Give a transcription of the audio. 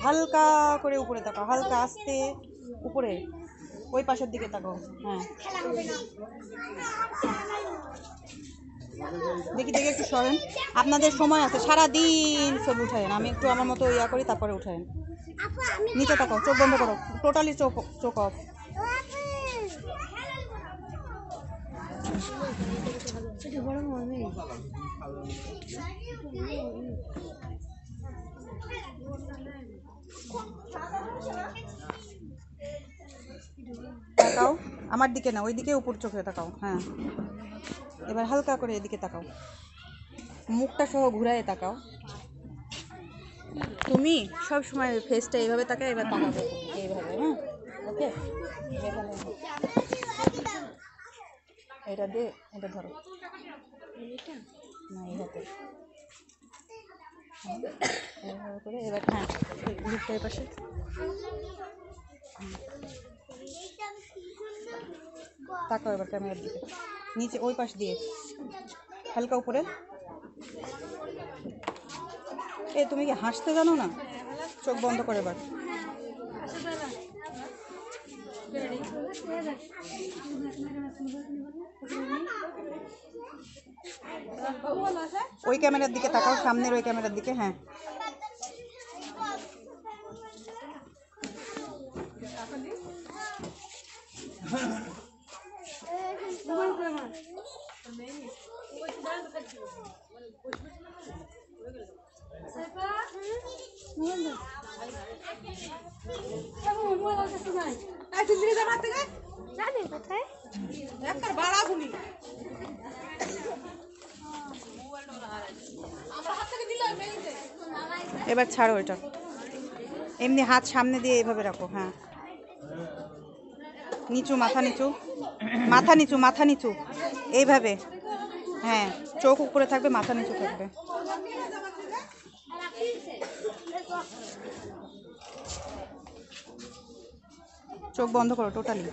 হালকা করে উপরে তাকাও, হালকা আস্তে উপরে, ওই পাশের দিকে তাকাও। হ্যাঁ দেখি দেখি একটু সরেন, আপনাদের সময় আছে, সারা দিন ছবি উঠায়েন, আমি একটু আমার মতো ইয়া করি তারপরে উঠায়েন। নিচে তাকাও, চোখ বন্ধ করো, টোটালি চোখ চোখ অফ। তাকাও আমার দিকে না, ওই দিকে উপর চোখে তাকাও। হ্যাঁ এবার হালকা করে এদিকে তাকাও, মুখটা সহ ঘুরায় তাকাও। তুমি সব সময় ফেসটা এইভাবে তাকাও, এবার তাকাবে এইভাবে। হ্যাঁ ওকে, এটা দিয়ে এটা ধরো না, এই হাতে এইভাবে করে। এবার হ্যাঁ লিপটা এই পাশে, তাকাও এবার ক্যামেরার দিকে, নিচে ওই পাশ দিয়ে হালকা উপরে। এ তুমি কি হাসতে জানো না? চোখ বন্ধ করে এবার। ওই ক্যামেরার দিকে তাকাও, সামনের ওই ক্যামেরার দিকে। হ্যাঁ এবার ছাড়ো এটা, এমনি হাত সামনে দিয়ে এইভাবে রাখো। হ্যাঁ নিচু, মাথা নিচু, মাথা নিচু, মাথা নিচু এইভাবে। হ্যাঁ চোখ উপরে থাকবে, মাথা নিচু থাকবে। চোখ বন্ধ করো টোটালি।